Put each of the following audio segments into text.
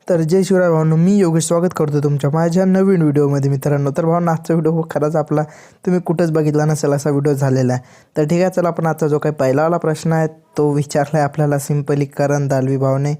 तर जय शिवराय भावांनो, मी योगेश स्वागत करतो तुमच्या माझ्या नवीन व्हिडिओमध्ये मित्रांनो. तर भावांनो, आजचा व्हिडिओ खरंच आपला तुम्ही कुठंच बघितला नसेल असा व्हिडिओ झालेला आहे. तर ठीक आहे, चला आपण आजचा जो काही पहिलावाला प्रश्न आहे तो विचारला आहे आपल्याला सिंपली करण दालवी भाऊने.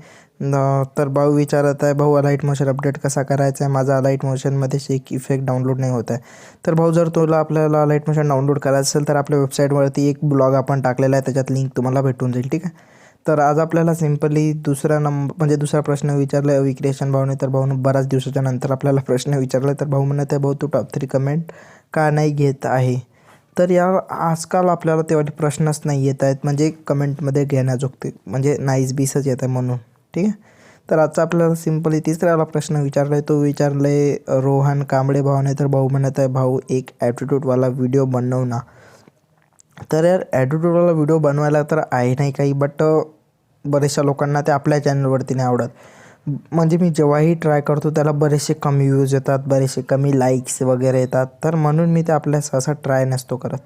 तर भाऊ विचारत आहे, भाऊ अलाइट मोशन अपडेट कसा करायचा आहे, माझा अलाइट मोशनमध्ये शेक इफेक्ट डाउनलोड नाही होत आहे. तर भाऊ, जर तुला आपल्याला अलाइट मोशन डाउनलोड करायचं असेल तर आपल्या वेबसाईटवरती एक ब्लॉग आपण टाकलेला आहे, त्याच्यात लिंक तुम्हाला भेटून जाईल. ठीक आहे. तर आज आपल्याला सिंपली दुसरा प्रश्न विचारला आहे विक्रेशन भाऊने. तर भाऊनं बऱ्याच दिवसाच्या नंतर आपल्याला प्रश्न विचारला. तर भाऊ म्हणत आहे, भाऊ तू टॉप 3 कमेंट का नाही घेत आहे. तर यार आजकाल आपल्याला तेवढे प्रश्नच नाही येत आहेत, म्हणजे कमेंटमध्ये घेण्याजोगते, म्हणजे नाईस बीसच येत आहे म्हणून. ठीक आहे. तर आजचा आपल्याला सिंपली तिसऱ्याला प्रश्न विचारला आहे, तो विचारला आहे रोहन कांबळे भाऊने. तर भाऊ म्हणत आहे, भाऊ एक ॲटिट्यूडवाला व्हिडिओ बनव ना. तर यार ॲटिट्यूडवाला व्हिडिओ बनवायला तर आहे नाही काही, बट बऱ्याचशा लोकांना ते आपल्या चॅनलवरती नाही आवडत. म्हणजे मी जेव्हाही ट्राय करतो त्याला बरेचसे कमी व्ह्यूज येतात, बरेचसे कमी लाईक्स वगैरे येतात. तर म्हणून मी ते आपल्या सहसा ट्राय नसतो करत.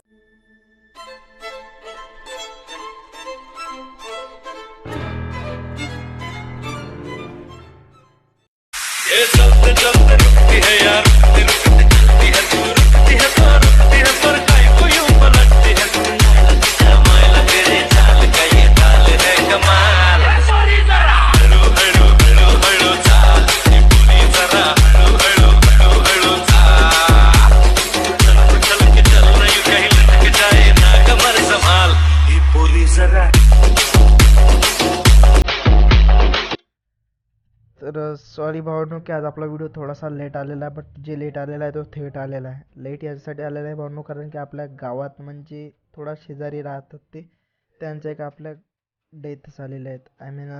तर सॉरी भावांनो की आज आपला व्हिडिओ थोडासा लेट आलेला आहे, बट जे लेट आलेला आहे तो थेट आलेला आहे. लेट यासाठी आलेला आहे भावांनो, कारण की आपल्या गावात म्हणजे थोडा शेजारी राहतात त्यांचं एक आपल्या डेथ झालेले आहेत, आय मीन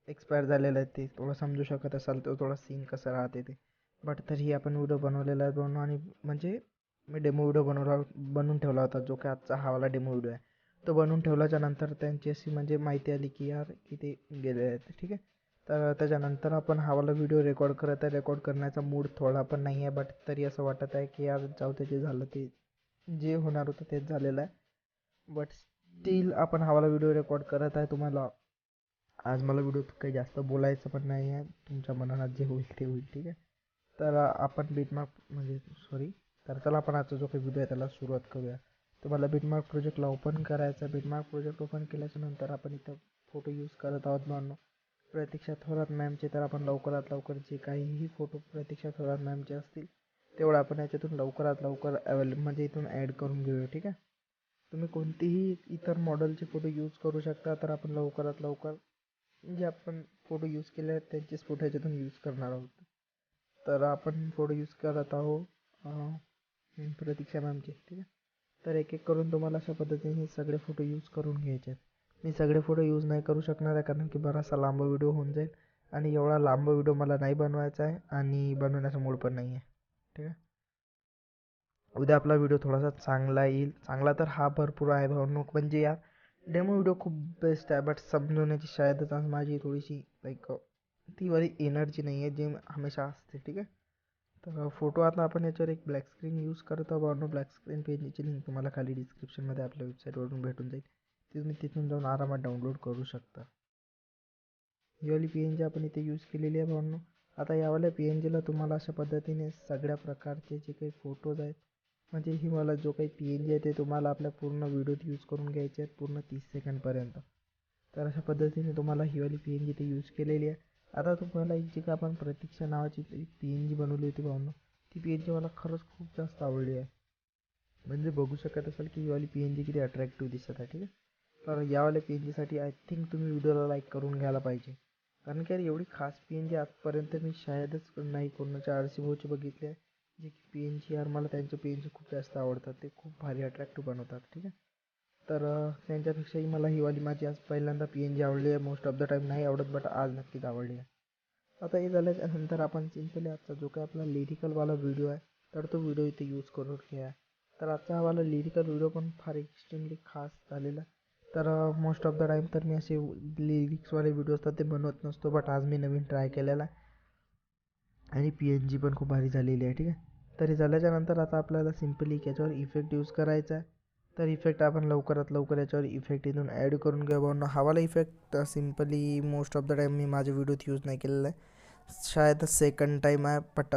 एक्सपायर झालेले आहेत. ते थोडं समजू शकत असाल तो थोडा सीन कसं राहते ते. बट तरीही आपण व्हिडिओ बनवलेला आहे भावांनो. आणि म्हणजे मी डेमो व्हिडिओ बनवून ठेवला होता, जो की आजचा हा वाला डेमो व्हिडिओ आहे. तो बनवून ठेवल्याच्या नंतर त्यांची अशी म्हणजे माहिती आली की यार की ते गेले आहेत. ठीक आहे. तर त्याच्यानंतर आपण हा वाला व्हिडिओ रेकॉर्ड करत आहे. रेकॉर्ड करण्याचा मूड थोडा पण नाही आहे, बट तरी असं वाटत आहे की यार जाऊ ते, जे झालं ते जे होणार होतं तेच झालेलं आहे. बट स्टील आपण हा वाला व्हिडिओ रेकॉर्ड करत आहे. तुम्हाला आज मला व्हिडिओ काही जास्त बोलायचं पण नाही आहे, तुमच्या मनात जे होईल ते होईल. ठीक आहे. तर आपण तर चला आपण आजचा जो काही व्हिडिओ आहे त्याला सुरुवात करूया. तुम्हाला बिटमार्क प्रोजेक्टला ओपन करायचा. बिटमार्क प्रोजेक्ट ओपन केल्याच्या नंतर आपण इथं फोटो यूज करत आहोत म्हणून प्रतीक्षा थोरात मॅमचे. तर आपण लवकरात लवकर जे काहीही फोटो प्रतीक्षा थोरात मॅमचे असतील तेवढं आपण याच्यातून लवकरात लवकर म्हणजे इथून ॲड करून घेऊया. ठीक आहे. तुम्ही कोणतेही इतर मॉडेलचे फोटो यूज करू शकता. तर आपण लवकरात लवकर जे आपण फोटो यूज केले आहेत त्यांचेच फोटो याच्यातून यूज करणार आहोत. तर आपण फोटो यूज करत आहोत प्रतीक्षा मॅमचे. ठीक आहे. तर एक एक करून तुम्हाला अशा पद्धतीने सगळे फोटो यूज करून घ्यायचे आहेत. मी सगळे फोटो यूज नाही करू शकणार आहे, कारण की बराचसा लांब व्हिडिओ होऊन जाईल आणि एवढा लांब व्हिडिओ मला नाही बनवायचा आहे आणि बनवण्याचा मूड पण नाही आहे. ठीक आहे. उद्या आपला व्हिडिओ थोडासा चांगला येईल. चांगला तर हा भरपूर आहे भावनो, म्हणजे या डेमो व्हिडिओ खूप बेस्ट आहे, बट समजवण्याची शायदच आज माझी थोडीशी ती वाली एनर्जी नाही आहे जी हमेशा असते. ठीक आहे. तर फोटो आता आपण याच्यावर एक ब्लॅक स्क्रीन यूज करत आहोत. ब्लॅक स्क्रीन पेजची लिंक तुम्हाला खाली डिस्क्रिप्शनमध्ये आपल्या वेबसाईटवरून भेटून जाईल. तुम्ही तिथून जाऊन आरामात डाउनलोड करू शकता. ही वाली PNG आपण इथे यूज केलेली आहे भावांनो. आता यावाल्या PNGला तुम्हाला अशा पद्धतीने सगळ्या प्रकारचे जे काही फोटोज आहेत, म्हणजे ही मला जो काही PNG आहे ते तुम्हाला आपल्या पूर्ण व्हिडिओत यूज करून घ्यायचे आहेत, पूर्ण 30 सेकंडपर्यंत. तर अशा पद्धतीने तुम्हाला ही वाली PNG इथे यूज केलेली आहे. आता तुम्हाला एक जी का आपण प्रतीक्षा नावाची PNG बनवली होती भावांनो, ती PNG मला खरंच खूप जास्त आवडली आहे. म्हणजे बघू शकत असाल की ही वाली PNG किती अट्रॅक्टिव्ह दिसत आहे. ठीक आहे. तर यावाल्या PNGसाठी आय थिंक तुम्ही व्हिडिओला लाईक करून घ्यायला पाहिजे, कारण की यार एवढी खास PNG आजपर्यंत मी शायदच नाही कोणाच्या RC भाऊची बघितली आहे. जे की PNG यार मला त्यांचे PNG खूप जास्त आवडतात, ते खूप भारी अट्रॅक्टिव्ह बनवतात. ठीक आहे. तर त्यांच्यापेक्षाही मला ही वाली माझी आज पहिल्यांदा PNG आवडली आहे. मोस्ट ऑफ द टाईम नाही आवडत, बट आज नक्कीच आवडली आहे. आता हे झाल्याच्यानंतर आपण सिम्पली आजचा जो काही आपला लिरिकलवाला व्हिडिओ आहे तर तो व्हिडिओ इथे यूज करून घ्या. तर आजचा हा वाला लिरिकल व्हिडिओ पण फार एक्स्ट्रीमली खास झालेला. तर मोस्ट ऑफ द टाईम तर मी असे लिरिक्सवाले व्हिडिओ असतात ते बनवत नसतो, बट आज मी नवीन ट्राय केलेला आहे आणि PNG पण खूप भारी झालेली आहे. ठीक आहे. तरी झाल्याच्यानंतर आता आपल्याला सिम्पली याच्यावर इफेक्ट यूज करायचा आहे. तर इफेक्ट आपण लवकरात लवकर याच्यावर इफेक्ट इथून ॲड करून घेऊ. हा वाला effect simply most of the time मी माझ्या व्हिडिओत यूज नाही केलेला आहे. शायद सेकंड टाईम आहे, बट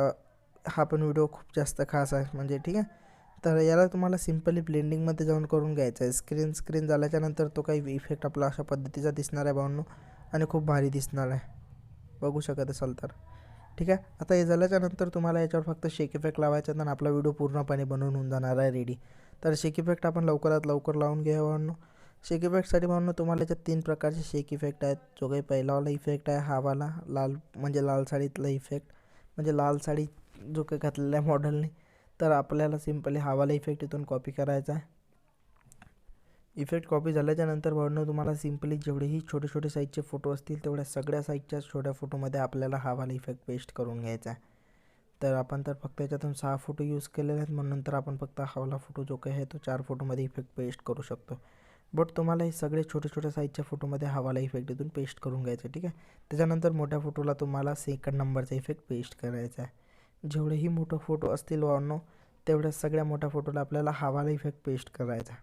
हा पण व्हिडिओ खूप जास्त खास आहे म्हणजे, ठीक आहे. तर याला तुम्हाला सिम्पली ब्लेंडिंगमध्ये जाऊन करून घ्यायचं आहे. स्क्रीन झाल्याच्यानंतर तो काही इफेक्ट आपला अशा पद्धतीचा दिसणार आहे भावांनो, आणि खूप भारी दिसणार आहे, बघू शकत असाल तर. ठीक आहे. आता हे झाल्याच्यानंतर तुम्हाला याच्यावर फक्त शेक इफेक्ट लावायचा आहे, तर आपला व्हिडिओ पूर्णपणे बनवून होऊन जाणार आहे रेडी. तर शेक इफेक्ट आपण लवकरात लवकर लावून घ्या भावांनो. शेक इफेक्टसाठी भावांनो तुम्हाला याच्यात 3 प्रकारचे शेक इफेक्ट आहेत. जो काही पहिलावाला इफेक्ट आहे हा वाला लाल, म्हणजे लाल साडीतला इफेक्ट, म्हणजे लाल साडी जो काही घातलेला आहे मॉडेलने. तर आपल्याला सिम्पली हा वाला इफेक्ट इथून कॉपी करायचा आहे. इफेक्ट कॉपी झाल्याच्यानंतर भावांनो तुम्हाला सिम्पली जेवढेही छोटे छोटे साईजचे फोटो असतील तेवढ्या सगळ्या साईजच्या छोट्या फोटोमध्ये आपल्याला हा वाला इफेक्ट पेस्ट करून घ्यायचा आहे. तर आपण तर फक्त याच्यातून 6 फोटो यूज केलेले आहेत, म्हणून तर आपण फक्त हा वाला फोटो जो काही आहे तो 4 फोटोमध्ये इफेक्ट पेस्ट करू शकतो. बट तुम्हाला हे सगळे छोटे छोटे साईजच्या फोटोमध्ये हा वाला इफेक्ट इथून पेस्ट करून घ्यायचा आहे. ठीक आहे. त्याच्यानंतर मोठ्या फोटोला तुम्हाला सेकंड नंबरचा इफेक्ट पेस्ट करायचा आहे. जेवढेही मोठे फोटो असतील भावांनो तेवढ्या सगळ्या मोठ्या फोटोला आपल्याला हा वाला इफेक्ट पेस्ट करायचा आहे.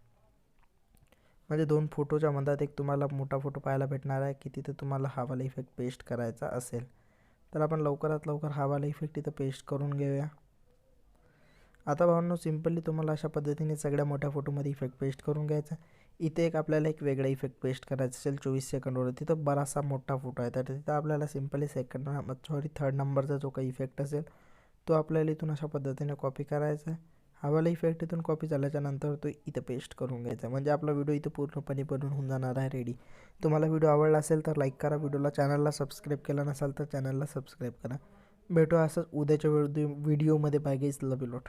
म्हणजे 2 फोटोच्या मधात एक तुम्हाला मोठा फोटो पाहायला भेटणार आहे की तिथे तुम्हाला हा वाला इफेक्ट पेस्ट करायचा असेल. तर आपण लवकरात लवकर हा वाला इफेक्ट इथं पेस्ट करून घेऊया. आता भावांनो सिम्पली तुम्हाला अशा पद्धतीने सगळ्या मोठ्या फोटोमध्ये इफेक्ट पेस्ट करून घ्यायचा. इथे आपल्याला एक वेगळा इफेक्ट पेस्ट करायचा असेल 24 सेकंडवर. तिथं बराचसा मोठा फोटो आहे, तर तिथं आपल्याला सिम्पली थर्ड नंबरचा जो काही इफेक्ट असेल तो आपल्याला इथून अशा पद्धतीने कॉपी करायचा आहे. हा वाला इफेक्ट इथून कॉपी झाल्याच्यानंतर तो इथं पेस्ट करून घ्यायचा, म्हणजे आपला व्हिडिओ इथं पूर्णपणे बनवून होऊन जाणार आहे रेडी. तुम्हाला व्हिडिओ आवडला असेल तर लाईक करा व्हिडिओला, चॅनलला सबस्क्राईब केला नसाल तर चॅनलला सबस्क्राईब करा. भेटू असंच उद्याच्या व्हिडिओमध्ये. Bye guys, love you lot.